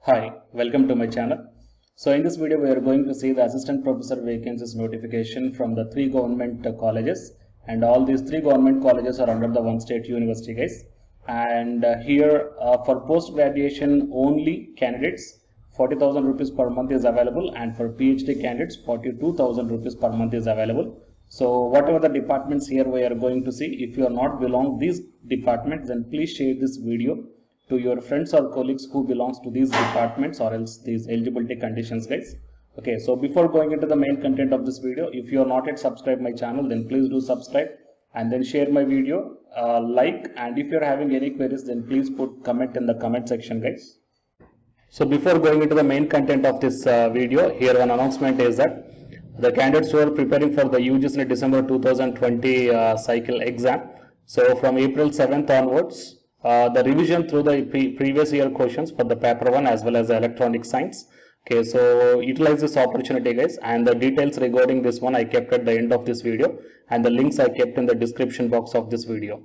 Hi, welcome to my channel. So in this video we are going to see the assistant professor vacancies notification from the three government colleges, and all these three government colleges are under the one state university, guys. And here for post graduation only candidates 40,000 rupees per month is available, and for PhD candidates 42,000 rupees per month is available. So whatever the departments here we are going to see, if you are not belong these departments, then please share this video to your friends or colleagues who belongs to these departments or else these eligibility conditions, guys. Okay, so before going into the main content of this video, if you are not yet subscribed my channel, then please do subscribe and then share my video, like, and if you are having any queries, then please put comment in the comment section, guys. So before going into the main content of this video, here one announcement is that the candidates who are preparing for the UGC December 2020 cycle exam, so from April 7th onwards, the revision through the previous year questions for the paper 1 as well as the electronic science. Okay, so utilize this opportunity, guys, and the details regarding this one I kept at the end of this video, and the links I kept in the description box of this video.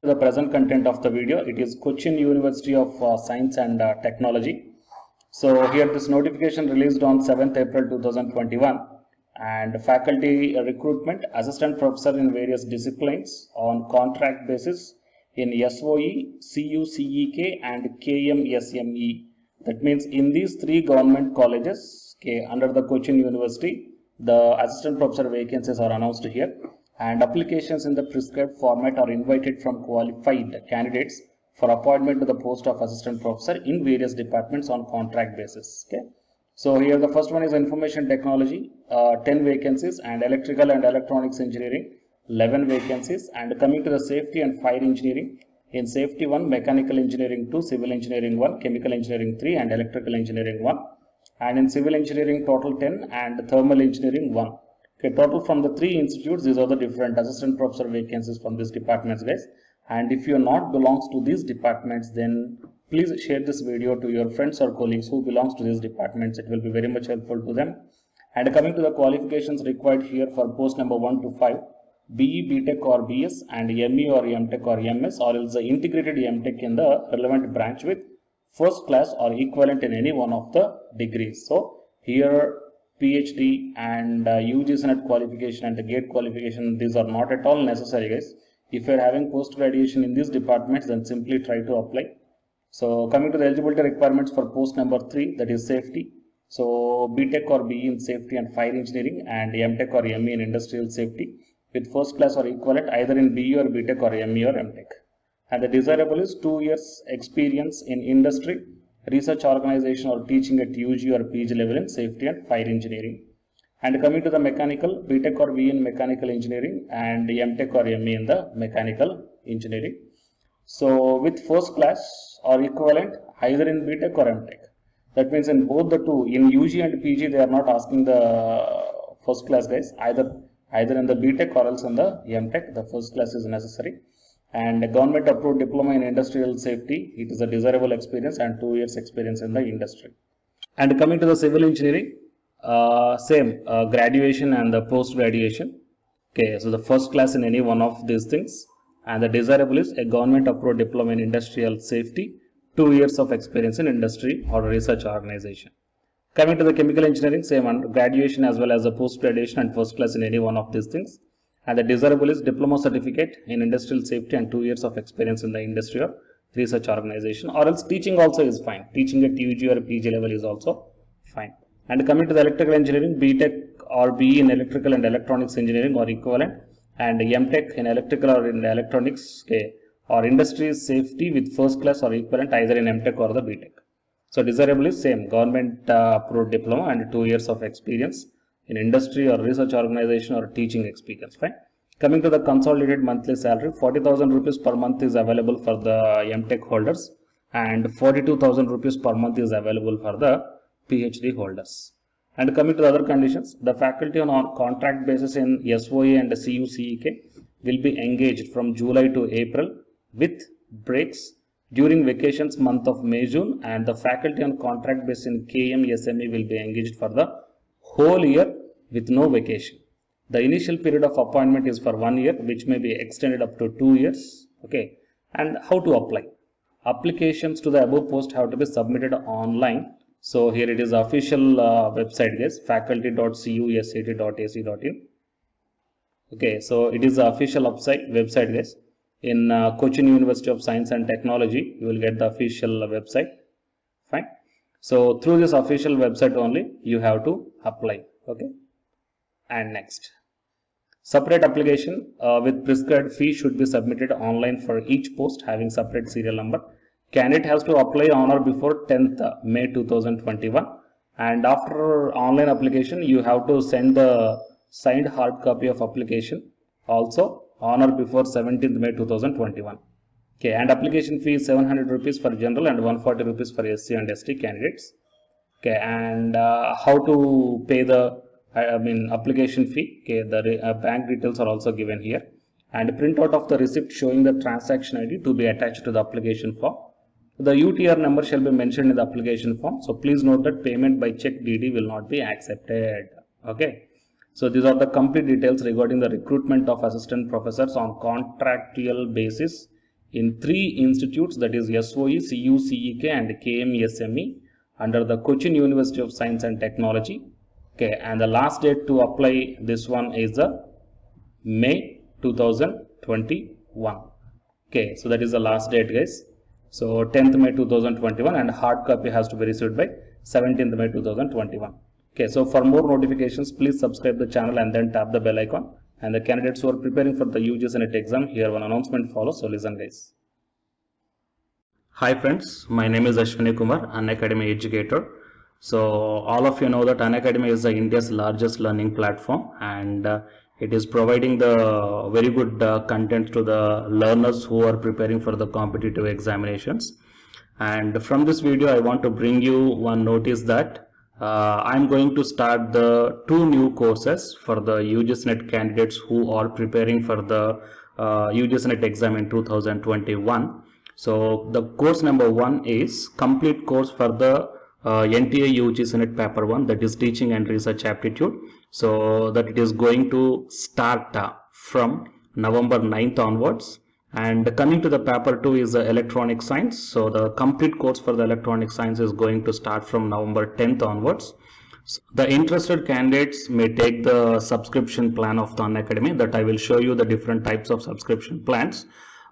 The present content of the video, it is Cochin University of Science and Technology. So here this notification released on 7th April 2021, and faculty recruitment assistant professor in various disciplines on contract basis in SOE, CUCEK and KMSME. That means in these three government colleges, okay, under the Cochin University, the assistant professor vacancies are announced here, and applications in the prescribed format are invited from qualified candidates for appointment to the post of assistant professor in various departments on contract basis. Okay, so here the first one is information technology, 10 vacancies, and electrical and electronics engineering, 11 vacancies. And coming to the safety and fire engineering, in safety 1, mechanical engineering 2, civil engineering 1, chemical engineering 3, and electrical engineering 1. And in civil engineering total 10, and thermal engineering 1. Okay, total from the three institutes, these are the different assistant professor vacancies from these departments, guys. And if you not belongs to these departments, then please share this video to your friends or colleagues who belongs to these departments. It will be very much helpful to them. And coming to the qualifications required here for post number 1 to 5, BE, BTech or BS, and ME or MTech or MS, or else the integrated MTech in the relevant branch with first class or equivalent in any one of the degrees. So here PhD and UGC NET qualification and the GATE qualification, these are not at all necessary, guys. If you are having post graduation in these departments, then simply try to apply. So coming to the eligibility requirements for post number 3, that is safety. So BTech or BE in safety and fire engineering, and MTech or ME in industrial safety with first class or equivalent either in BE or BTech or ME or MTech. And the desirable is 2 years experience in industry, research organization or teaching at UG or PG level in safety and fire engineering. And coming to the mechanical, BTech or BE in mechanical engineering, and MTech or ME in the mechanical engineering. So with first class or equivalent either in BTech or MTech. That means in both the two, in UG and PG, they are not asking the first class, guys. Either in the BTech or else in the MTech, the first class is necessary. And government approved diploma in industrial safety, it is a desirable experience, and 2 years experience in the industry. And coming to the civil engineering, same graduation and the post graduation. Okay, so the first class in any one of these things, and the desirable is a government approved diploma in industrial safety, 2 years of experience in industry or research organization. Coming to the chemical engineering, same on graduation as well as the post graduation and first class in any one of these things, and the desirable is diploma certificate in industrial safety and 2 years of experience in the industry or research organization, or else teaching also is fine. Teaching at UG or PG level is also fine. And coming to the electrical engineering, BTech or BE in electrical and electronics engineering or equivalent, and MTech in electrical or in electronics, okay, or industry safety with first class or equivalent either in MTech or the BTech. So desirable is same government approved diploma and 2 years of experience in industry or research organization or teaching experience, fine. Coming to the consolidated monthly salary, 40,000 rupees per month is available for the MTech holders, and 42,000 rupees per month is available for the PhD holders. And coming to the other conditions, the faculty on contract basis in SOE and CUCEK will be engaged from July to April with breaks during vacations month of May-June, and the faculty on contract basis in KMSME will be engaged for the whole year with no vacation. The initial period of appointment is for 1 year, which may be extended up to 2 years. Okay, and how to apply? applications to the above post have to be submitted online. So here it is official website guys, faculty.cusat.ac.in. Okay, so it is the official website guys. In Cochin University of Science and Technology, you will get the official website. Fine. So through this official website only you have to apply. Okay. And next, separate application with prescribed fee should be submitted online for each post having separate serial number. Candidate has to apply on or before 10th May 2021, and after online application you have to send the signed hard copy of application also on or before 17th May 2021. Okay, and application fee is 700 rupees for general and 140 rupees for SC and ST candidates. Okay, and how to pay the application fee. Okay, the bank details are also given here, and a printout of the receipt showing the transaction ID to be attached to the application form. The UTR number shall be mentioned in the application form. So please note that payment by check DD will not be accepted. Okay. So these are the complete details regarding the recruitment of assistant professors on contractual basis in 3 institutes, that is SOE, CU, CEK and KMSME under the Cochin University of Science and Technology. Okay, and the last date to apply this one is the May 2021. Okay, so that is the last date guys. So 10th May 2021, and hard copy has to be received by 17th May 2021. Okay, so for more notifications, please subscribe the channel and then tap the bell icon. And the candidates who are preparing for the UGC NET exam, here one announcement follows. So listen guys. Hi friends, my name is Ashwini Kumar, Unacademy educator. So all of you know that Unacademy is India's largest learning platform, and it is providing the very good content to the learners who are preparing for the competitive examinations. And from this video I want to bring you one notice that I'm going to start the 2 new courses for the UGC NET candidates who are preparing for the UGC NET exam in 2021. So the course number 1 is complete course for the NTA UGC NET paper 1, that is teaching and research aptitude. So that it is going to start from November 9th onwards. And coming to the paper 2 is the electronic science. So the complete course for the electronic science is going to start from November 10th onwards. So the interested candidates may take the subscription plan of the Unacademy, that I will show you the different types of subscription plans.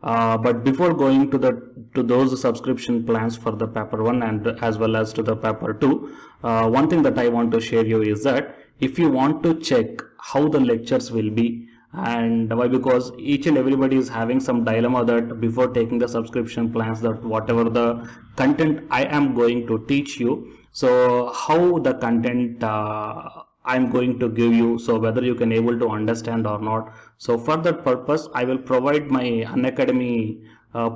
But before going to those subscription plans for the paper 1 and as well as to the paper 2, one thing that I want to share you is that if you want to check how the lectures will be, and why, because each and everybody is having some dilemma that before taking the subscription plans, that whatever the content I am going to teach you, so how the content I'm going to give you, so whether you can able to understand or not. So for that purpose I will provide my Unacademy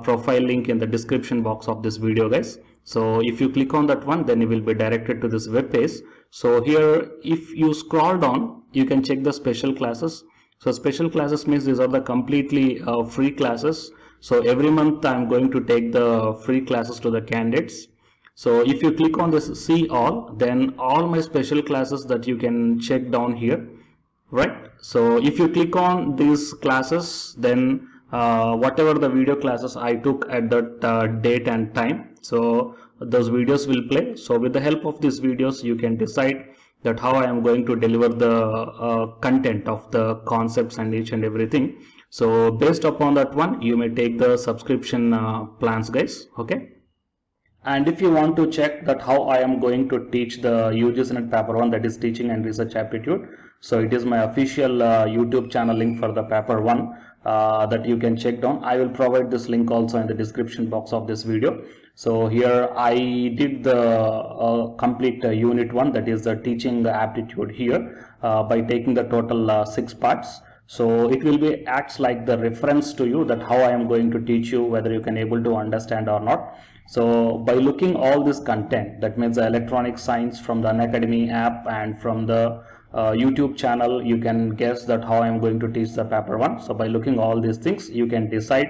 profile link in the description box of this video guys. So if you click on that one, then you will be directed to this web page. So here if you scroll down, you can check the special classes. So special classes means these are the completely free classes. So every month I'm going to take the free classes to the candidates. So if you click on this see all, then all my special classes that you can check down here, right? So if you click on these classes, then whatever the video classes I took at that date and time, so those videos will play. So with the help of these videos you can decide that how I am going to deliver the content of the concepts and each and everything. So based upon that one, you may take the subscription plans guys. Okay. And if you want to check that how I am going to teach the UGC NET paper 1, that is teaching and research aptitude, so it is my official YouTube channel link for the paper 1 that you can check down. I will provide this link also in the description box of this video. So here I did the complete unit 1, that is the teaching the aptitude here by taking the total 6 parts. So it will be acts like the reference to you that how I am going to teach you, whether you can able to understand or not. So by looking all this content, that means the electronic science from the Unacademy app and from the YouTube channel, you can guess that how I am going to teach the paper 1. So by looking all these things, you can decide